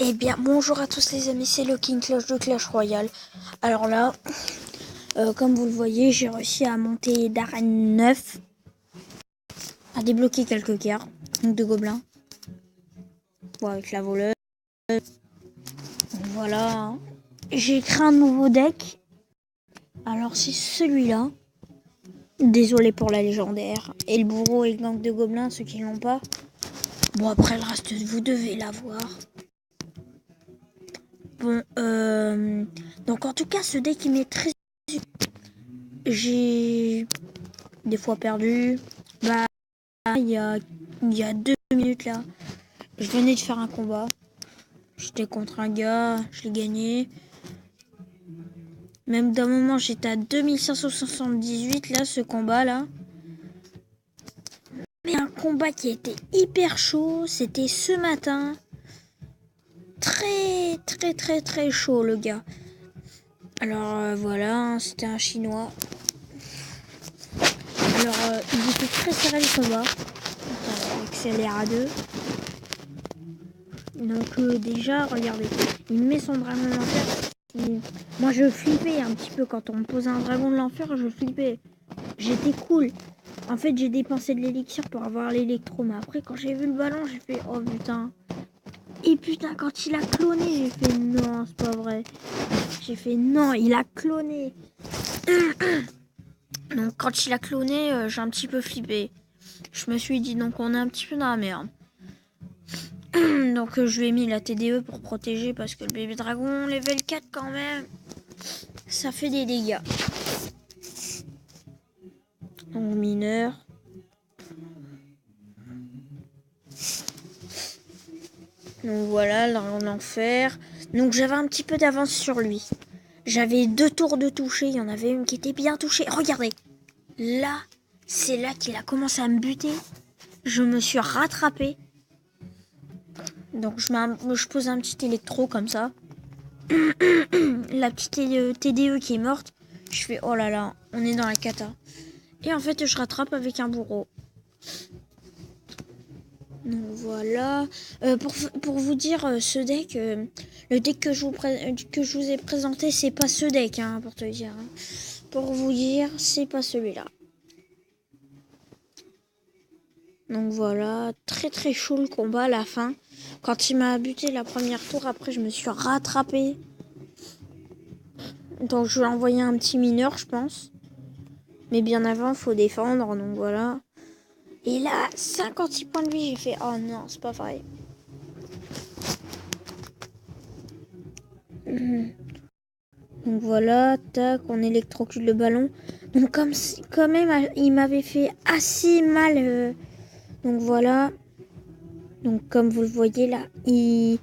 Eh bien, bonjour à tous les amis, c'est le King Clash de Clash Royale. Alors là, comme vous le voyez, j'ai réussi à monter d'arène 9, à débloquer quelques guerres, donc de gobelins. Bon, avec la voleuse. Voilà. J'ai créé un nouveau deck. Alors c'est celui-là. Désolé pour la légendaire. Et le bourreau et le gang de gobelins, ceux qui l'ont pas. Bon, après le reste, vous devez l'avoir. Bon, donc en tout cas, ce deck il m'est très... J'ai des fois perdu. Bah, il y a 2 minutes là, je venais de faire un combat. J'étais contre un gars, je l'ai gagné. Même d'un moment, j'étais à 2578 là, ce combat là. Mais un combat qui était hyper chaud, c'était ce matin. Très chaud le gars. Alors voilà, c'était un chinois. Alors il était très serré le combat. Attends, accélère à 2. Donc déjà, regardez, il met son dragon de l'enfer. Moi je flippais un petit peu quand on me posait un dragon de l'enfer, je flippais. J'étais cool. En fait j'ai dépensé de l'élixir pour avoir l'électro, mais après quand j'ai vu le ballon, j'ai fait oh putain. Et putain, quand il a cloné, j'ai fait non, c'est pas vrai. J'ai fait non, il a cloné. Donc quand il a cloné, j'ai un petit peu flippé. Je me suis dit donc on est un petit peu dans la merde. Donc je lui ai mis la TDE pour protéger parce que le bébé dragon level 4 quand même, ça fait des dégâts. Donc mineur. Donc voilà, l'enfer. Donc j'avais un petit peu d'avance sur lui. J'avais 2 tours de toucher, il y en avait une qui était bien touchée. Regardez, là, c'est là qu'il a commencé à me buter. Je me suis rattrapée. Donc je pose un petit électro comme ça. La petite TDE qui est morte. Je fais oh là là, on est dans la cata. Et en fait je rattrape avec un bourreau. Donc voilà. Pour vous dire, ce deck, le deck que je vous ai présenté, c'est pas ce deck, hein, pour te dire. Hein. Pour vous dire, c'est pas celui-là. Donc voilà, très chaud le combat à la fin. Quand il m'a buté la première tour, après je me suis rattrapée. Donc je lui ai envoyé un petit mineur, je pense. Mais bien avant, faut défendre, donc voilà. Et là, 56 points de vie, j'ai fait oh non, c'est pas vrai. Donc voilà, tac, on électrocute le ballon. Donc comme quand même, il m'avait fait assez mal. Donc voilà. Donc comme vous le voyez là, il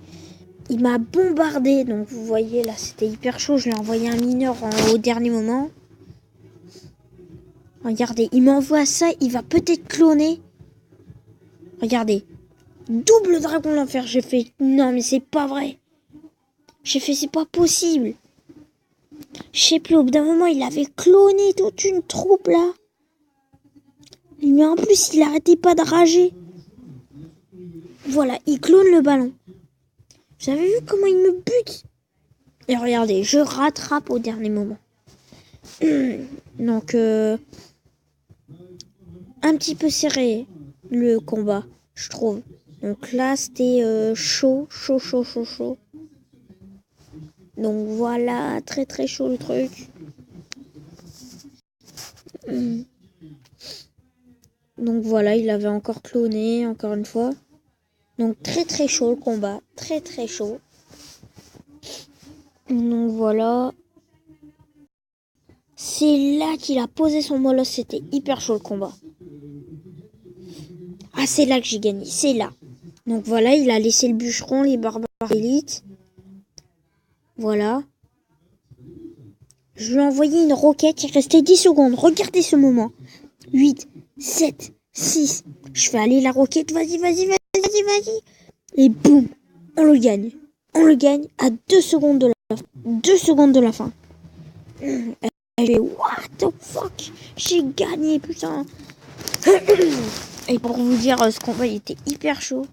m'a bombardé. Donc vous voyez là, c'était hyper chaud. Je lui ai envoyé un mineur au dernier moment. Regardez, il m'envoie ça, il va peut-être cloner. Regardez, double dragon de l'enfer. J'ai fait non mais c'est pas vrai. J'ai fait c'est pas possible. Je sais plus, au bout d'un moment, il avait cloné toute une troupe, là. Mais en plus, il arrêtait pas de rager. Voilà, il clone le ballon. Vous avez vu comment il me bute? Et regardez, je rattrape au dernier moment. Donc, un petit peu serré, le combat, je trouve. Donc là, c'était chaud. Donc voilà, très chaud le truc. Donc voilà, il avait encore cloné, encore une fois. Donc très chaud le combat, très chaud. Donc voilà. C'est là qu'il a posé son molosse, c'était hyper chaud le combat. Ah, c'est là que j'ai gagné, c'est là. Donc voilà, il a laissé le bûcheron, les barbares élites. Voilà. Je lui ai envoyé une roquette, il restait 10 secondes. Regardez ce moment. 8, 7, 6. Je fais aller la roquette, vas-y. Et boum, on le gagne. On le gagne à 2 secondes de la fin. 2 secondes de la fin. Elle est what the fuck? J'ai gagné, putain. Et pour vous dire, ce combat il était hyper chaud.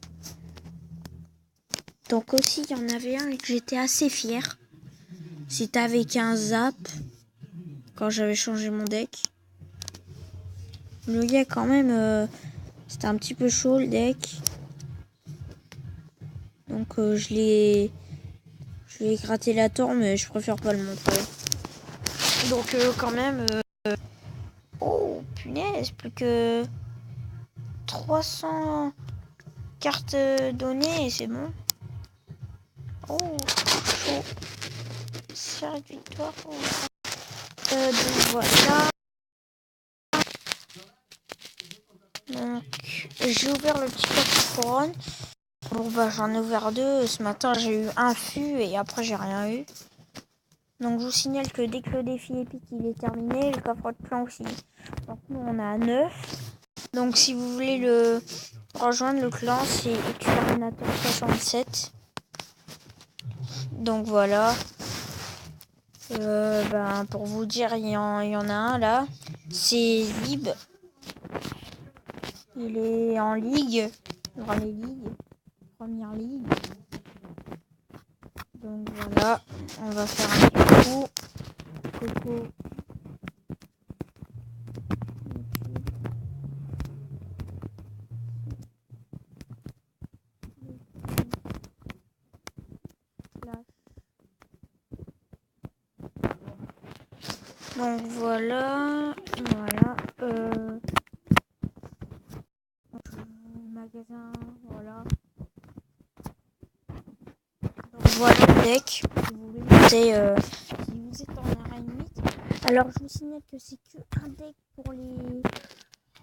Donc aussi, il y en avait un et que j'étais assez fier. C'était avec un zap, quand j'avais changé mon deck. Le gars, quand même, c'était un petit peu chaud, le deck. Donc je l'ai gratté la tour, mais je préfère pas le montrer. Donc quand même... Oh, punaise, plus que 300 cartes données et c'est bon. Oh, chaud. Série de victoire. Oh. Donc voilà. Donc j'ai ouvert le petit paquet couronne. Bon bah j'en ai ouvert 2. Ce matin j'ai eu un fût et après j'ai rien eu. Donc je vous signale que dès que le défi épique il est terminé, le coffre de plan aussi. Donc nous on a 9. Donc si vous voulez le rejoindre le clan, c'est Exterminator 67. Donc voilà. Pour vous dire, il y en a un là. C'est Lib. Il est en ligue. Dans les ligues. Première ligue. Donc voilà. On va faire un petit coup. Coco. Donc voilà. Magasin, voilà. Donc voilà le deck. Si vous voulez monter, si vous êtes en arène 8. Alors je vous signale que c'est que un deck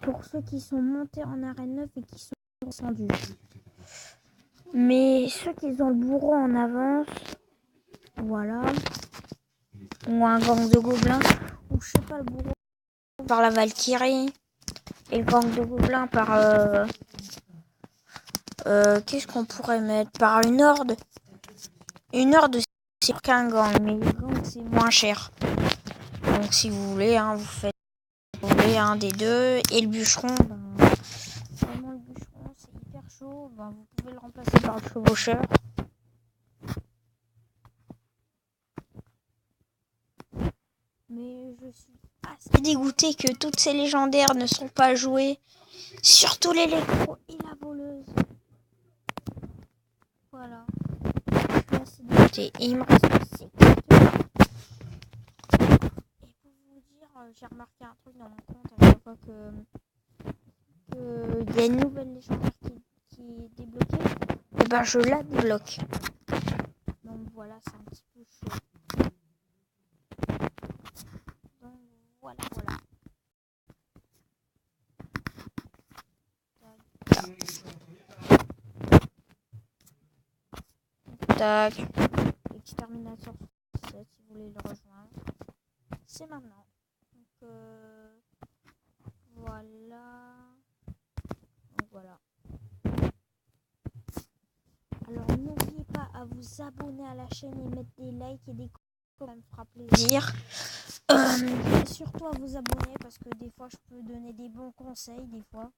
pour ceux qui sont montés en arène 9 et qui sont descendus. Mais ceux qui ont le bourreau en avance, voilà. Ou un gang de gobelins, ou je sais pas, le bourreau par la Valkyrie. Et le gang de gobelins par... qu'est-ce qu'on pourrait mettre? Par une horde. Une horde, c'est qu'un gang, mais les gangs, c'est moins cher. Donc si vous voulez, vous voulez un des deux. Et le bûcheron, vraiment le bûcheron, c'est hyper chaud. Vous pouvez le remplacer par le chevaucheur. Mais je suis assez dégoûtée que toutes ces légendaires ne sont pas jouées. Surtout l'électro et la voleuse. Voilà. Je suis assez dégoûtée. Et il me reste 6 cartes. Et pour vous dire, j'ai remarqué un truc dans mon compte à chaque fois qu'il y a une nouvelle légendaire qui est débloquée. Et je la débloque. Donc voilà, c'est un petit peu chaud. Donc voilà. Tac. Exterminator 7 si vous voulez le rejoindre. C'est maintenant. Donc voilà. Alors n'oubliez pas à vous abonner à la chaîne et mettre des likes et des commentaires, ça me fera plaisir. Et surtout à vous abonner parce que des fois je peux donner des bons conseils des fois.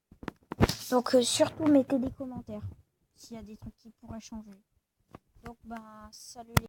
Donc surtout mettez des commentaires s'il y a des trucs qui pourraient changer. Donc salut les